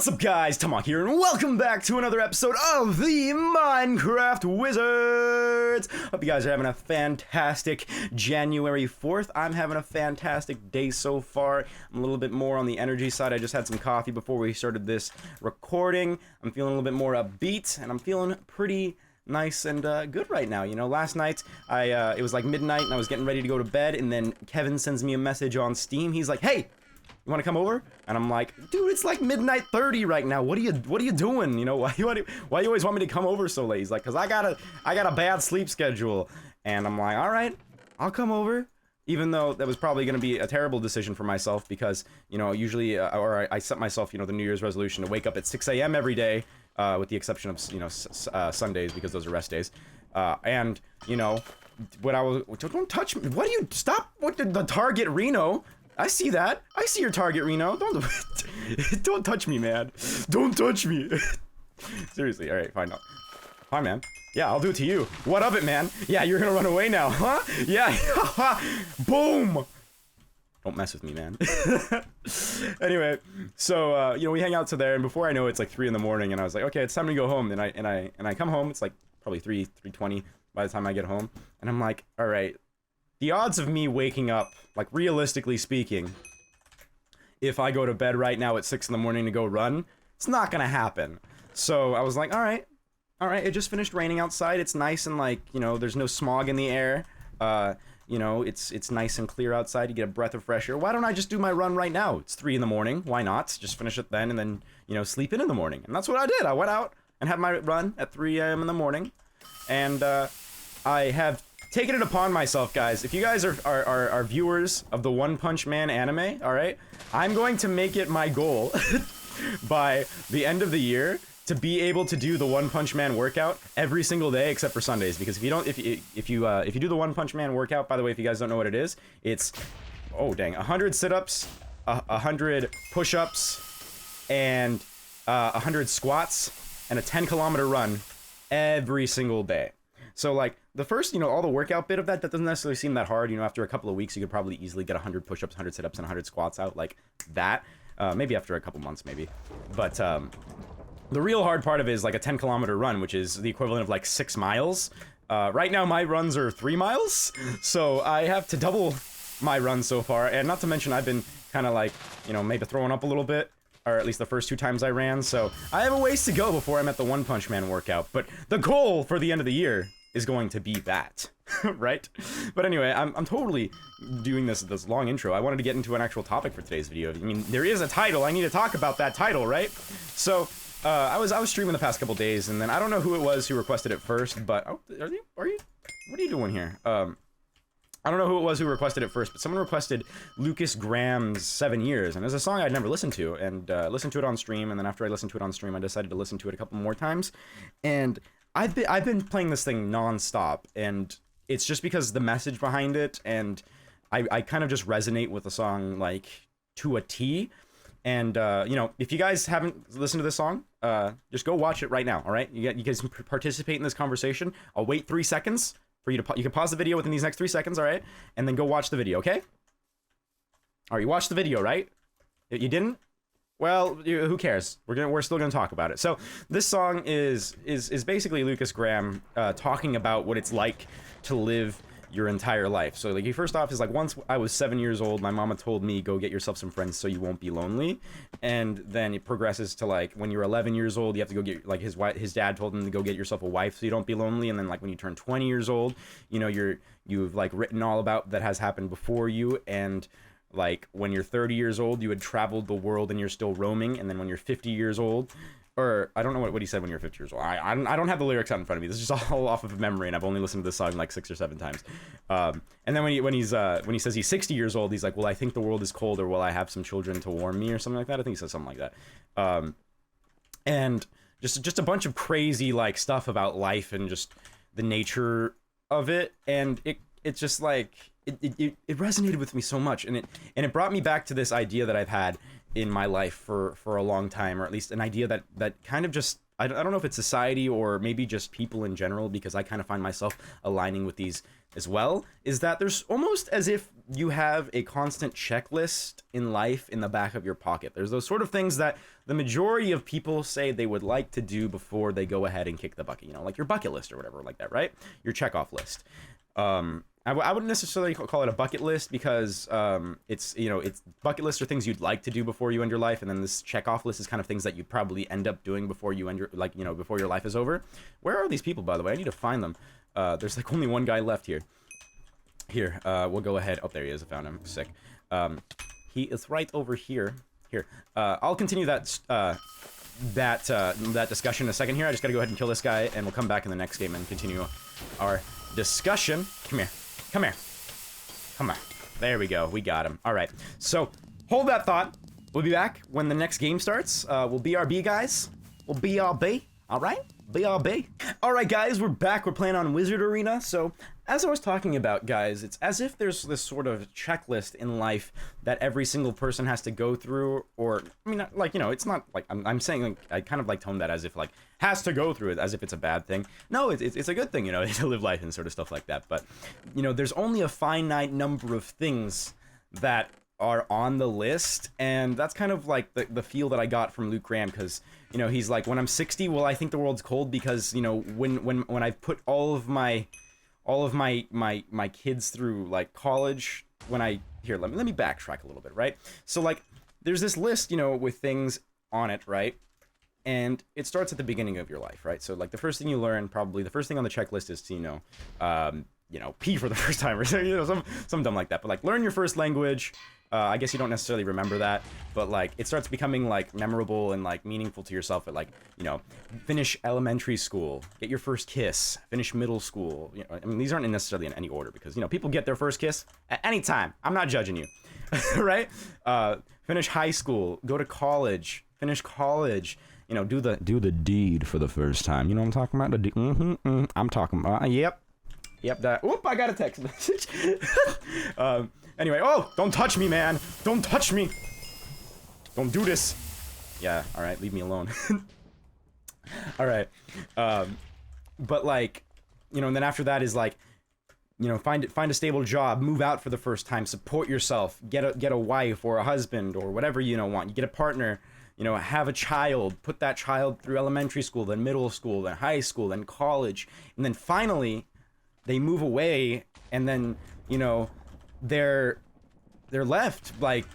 What's up guys, Tomahawk here, and welcome back to another episode of the Minecraft Wizards! Hope you guys are having a fantastic January 4th. I'm having a fantastic day so far. I'm a little bit more on the energy side. I just had some coffee before we started this recording. I'm feeling a little bit more upbeat, and I'm feeling pretty nice and good right now. You know, last night, it was like midnight, and I was getting ready to go to bed, and then Kevin sends me a message on Steam. He's like, hey! You want to come over? And I'm like, dude, it's like midnight 30 right now. What are you doing? You know, why you always want me to come over so late? He's like, cause I got a bad sleep schedule. And I'm like, all right, I'll come over. Even though that was probably going to be a terrible decision for myself because, you know, usually, I set myself, you know, the New Year's resolution to wake up at 6 a.m. every day, with the exception of, you know, Sundays because those are rest days. And, you know, don't touch me. What do you, stop with the target Reno. I see that. I see your target, Reno. Don't touch me, man. Don't touch me. Seriously. All right, fine. No. Fine, man. Yeah, I'll do it to you. What of it, man? Yeah, you're gonna run away now, huh? Yeah. Boom. Don't mess with me, man. Anyway, so you know, we hang out to there, and before I know it, it's like 3 in the morning, and I was like, okay, it's time to go home. And I come home. It's like probably 3:20 by the time I get home, and I'm like, all right. The odds of me waking up, like realistically speaking, if I go to bed right now at 6 in the morning to go run, it's not gonna happen. So I was like, all right, it just finished raining outside. It's nice and like, you know, there's no smog in the air. You know, it's nice and clear outside. You get a breath of fresh air. Why don't I just do my run right now? It's 3 in the morning. Why not? Just finish it then and then, you know, sleep in the morning. And that's what I did. I went out and had my run at 3 a.m. in the morning. And I have taken it upon myself, guys. If you guys are viewers of the One Punch Man anime, alright? I'm going to make it my goal by the end of the year to be able to do the One Punch Man workout every single day except for Sundays. Because if you do the One Punch Man workout, by the way, if you guys don't know what it is, it's, oh dang, 100 sit-ups, 100 push-ups, and 100 squats, and a 10-kilometer run every single day. So, like, the first, you know, all the workout bit of that doesn't necessarily seem that hard. You know, after a couple of weeks, you could probably easily get 100 push-ups, 100 sit-ups, and 100 squats out, like that. Maybe after a couple months, maybe. But, the real hard part of it is, like, a 10-kilometer run, which is the equivalent of, like, 6 miles. Right now, my runs are 3 miles, so I have to double my runs so far. And not to mention, I've been kind of, like, you know, maybe throwing up a little bit. Or at least the first 2 times I ran, so I have a ways to go before I'm at the One Punch Man workout. But the goal for the end of the year is going to be that, right? But anyway, I'm totally doing this long intro. I wanted to get into an actual topic for today's video. I mean, there is a title. I need to talk about that title, right? So, I was streaming the past couple days, and then I don't know who it was who requested it first, but oh, are you? What are you doing here? I don't know who it was who requested it first, but someone requested Lucas Graham's 7 Years, and it's a song I'd never listened to, and listened to it on stream, and then after I listened to it on stream, I decided to listen to it a couple more times, and I've been playing this thing non-stop, and it's just because the message behind it, and I kind of just resonate with the song, like, to a T, and, you know, if you guys haven't listened to this song, just go watch it right now, alright? You guys can participate in this conversation. I'll wait 3 seconds. For you to you can pause the video within these next 3 seconds, all right? And then go watch the video, okay? All right, you watched the video, right? You didn't? Well, who cares? We're still gonna talk about it. So this song is basically Lucas Graham talking about what it's like to live your entire life. So like, he first off is like, once I was 7 years old, my mama told me, go get yourself some friends so you won't be lonely. And then it progresses to like, when you're 11 years old, you have to go get, like, his dad told him to go get yourself a wife so you don't be lonely. And then like, when you turn 20 years old, you know, you've like written all about that has happened before you. And like, when you're 30 years old, you had traveled the world and you're still roaming. And then when you're 50 years old, or I don't know what he said when you're 50 years old. I don't have the lyrics out in front of me. This is just all off of memory, and I've only listened to this song like 6 or 7 times. And then when he says he's 60 years old, he's like, well, I think the world is cold, or will I have some children to warm me, or something like that. I think he says something like that. And just a bunch of crazy like stuff about life and just the nature of it, and it's just like it resonated with me so much, and it brought me back to this idea that I've had in my life for a long time, or at least an idea that kind of just I don't know if it's society or maybe just people in general, because I kind of find myself aligning with these as well, is that there's almost as if you have a constant checklist in life in the back of your pocket. There's those sort of things that the majority of people say they would like to do before they go ahead and kick the bucket, you know, like your bucket list or whatever like that, right? Your checkoff list. I wouldn't necessarily call it a bucket list, because it's, you know, it's bucket lists are things you'd like to do before you end your life, and then this checkoff list is kind of things that you probably end up doing before you end your, like, you know, before your life is over. Where are these people, by the way? I need to find them. There's like only one guy left here. Here, we'll go ahead. Oh, there he is. I found him. Sick. He is right over here. Here. I'll continue that that discussion in a second here. I just gotta go ahead and kill this guy, and we'll come back in the next game and continue our discussion. Come here. Come here. Come on. There we go. We got him. All right. So, hold that thought. We'll be back when the next game starts. We'll BRB, guys. We'll BRB. All right? BRB. All right, guys. We're back. We're playing on Wizard Arena. So, as I was talking about, guys, it's as if there's this sort of checklist in life that every single person has to go through, or, I mean, like, you know, it's not, like, I'm saying, like, I kind of, like, tone that as if, like, has to go through it, as if it's a bad thing. No, it's a good thing, you know, to live life and sort of stuff like that, but, you know, there's only a finite number of things that are on the list, and that's kind of, like, the feel that I got from Luke Graham, because, you know, he's like, when I'm 60, well, I think the world's cold, because, you know, when I've put all of my kids through, like, college, when I, here, let me backtrack a little bit, right? So, like, there's this list, you know, with things on it, right? And it starts at the beginning of your life, right? So, like, the first thing you learn, probably, the first thing on the checklist is to, you know, pee for the first time, or, you know, some dumb like that, but, like, learn your first language. I guess you don't necessarily remember that, but, like, it starts becoming, like, memorable and, like, meaningful to yourself at, like, you know, finish elementary school, get your first kiss, finish middle school. You know, I mean, these aren't necessarily in any order, because, you know, people get their first kiss at any time. I'm not judging you, right? Finish high school, go to college, finish college, you know, do the deed for the first time. You know what I'm talking about? The I'm talking about, yep, that, whoop, I got a text message. Anyway, oh, don't touch me, man. Don't touch me. Don't do this. Yeah, all right, leave me alone. All right. But, like, you know, and then after that is, like, you know, find a stable job, move out for the first time, support yourself, get a wife or a husband or whatever, you know, want. You get a partner, you know, have a child, put that child through elementary school, then middle school, then high school, then college, and then finally they move away, and then, you know, they're left, like,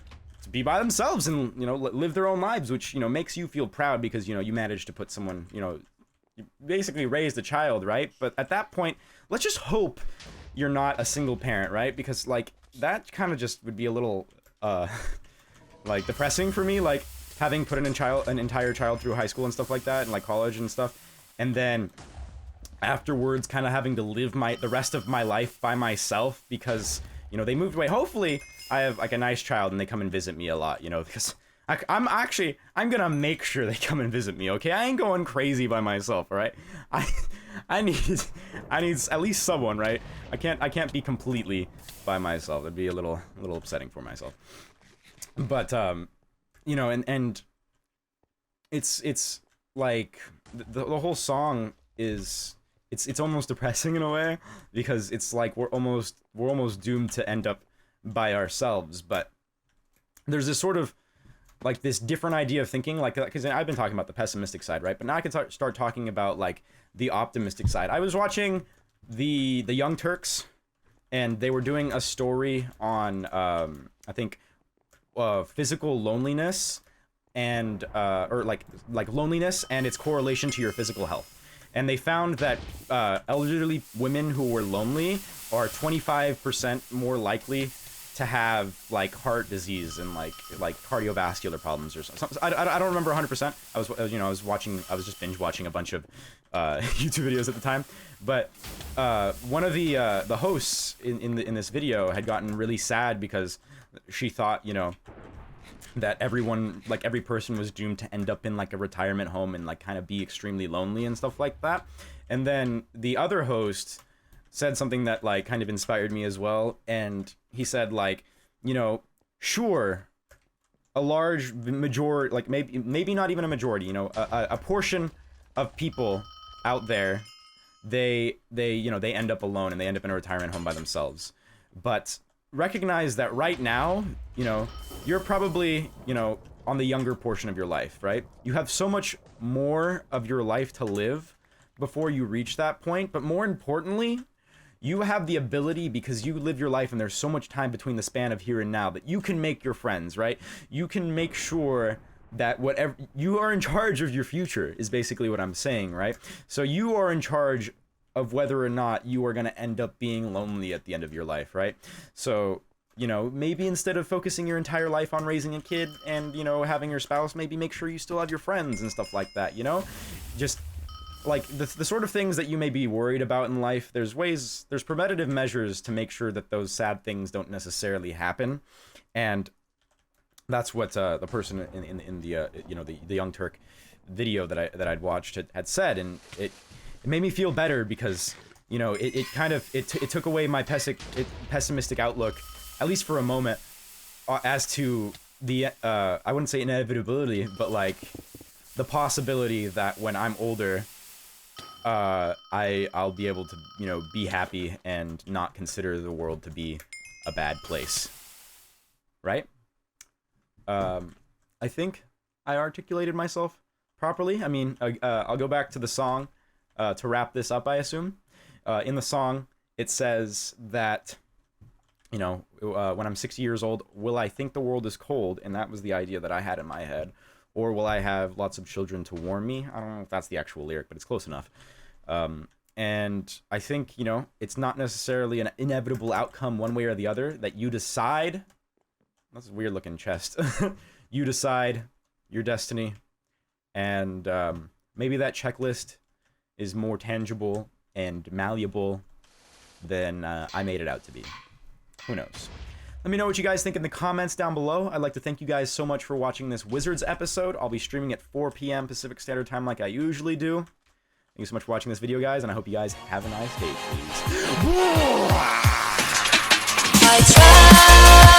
to be by themselves and, you know, live their own lives, which, you know, makes you feel proud, because, you know, you managed to put someone, you know, you basically raised a child, right? But at that point, let's just hope you're not a single parent, right? Because, like, that kind of just would be a little like, depressing for me, like, having put an entire child through high school and stuff like that, and, like, college and stuff, and then afterwards kind of having to live the rest of my life by myself, because, you know, they moved away. Hopefully, I have, like, a nice child and they come and visit me a lot, you know, because I'm gonna make sure they come and visit me, okay? I ain't going crazy by myself, all right? I need at least someone, right? I can't be completely by myself. It'd be a little upsetting for myself. But, you know, and it's like, the whole song is, it's almost depressing in a way, because it's like we're almost doomed to end up by ourselves. But there's this sort of, like, this different idea of thinking, like, because I've been talking about the pessimistic side, right? But now I can start talking about, like, the optimistic side. I was watching the Young Turks, and they were doing a story on I think physical loneliness, and or like loneliness and its correlation to your physical health. And they found that elderly women who were lonely are 25% more likely to have, like, heart disease and like cardiovascular problems or something. I don't remember 100%. I was just binge watching a bunch of YouTube videos at the time. But one of the hosts in this video had gotten really sad because she thought, you know, that everyone, like, every person was doomed to end up in, like, a retirement home and, like, kind of be extremely lonely and stuff like that. And then the other host said something that, like, kind of inspired me as well. And he said, like, you know, sure, a large majority, like, maybe not even a majority, you know, a portion of people out there, they end up alone and they end up in a retirement home by themselves. But recognize that right now, you're probably, on the younger portion of your life, right? You have so much more of your life to live before you reach that point, but more importantly, you have the ability, because you live your life and there's so much time between the span of here and now, that you can make your friends, right? You can make sure that whatever you are in charge of your future is basically what I'm saying, right? So you are in charge of whether or not you are going to end up being lonely at the end of your life, right? So, maybe instead of focusing your entire life on raising a kid and, having your spouse, maybe make sure you still have your friends and stuff like that, Just like the sort of things that you may be worried about in life, there's preventative measures to make sure that those sad things don't necessarily happen. And that's what the person in the the Young Turk video that I'd watched had said, and it made me feel better because it took away my pessimistic outlook, at least for a moment, as to the I wouldn't say inevitability, but like the possibility that when I'm older, I'll be able to be happy and not consider the world to be a bad place, right? I think I articulated myself properly. I mean, I'll go back to the song to wrap this up, I assume. In the song, it says that, when I'm 60 years old, will I think the world is cold? And that was the idea that I had in my head. Or will I have lots of children to warm me? I don't know if that's the actual lyric, but it's close enough. And I think, it's not necessarily an inevitable outcome one way or the other, that you decide. That's a weird looking chest. You decide your destiny, and maybe that checklist is more tangible and malleable than I made it out to be. Who knows? Let me know what you guys think in the comments down below. I'd like to thank you guys so much for watching this Wizards episode. I'll be streaming at 4 p.m. Pacific Standard Time like I usually do. Thank you so much for watching this video, guys, and I hope you guys have a nice day, please. I try.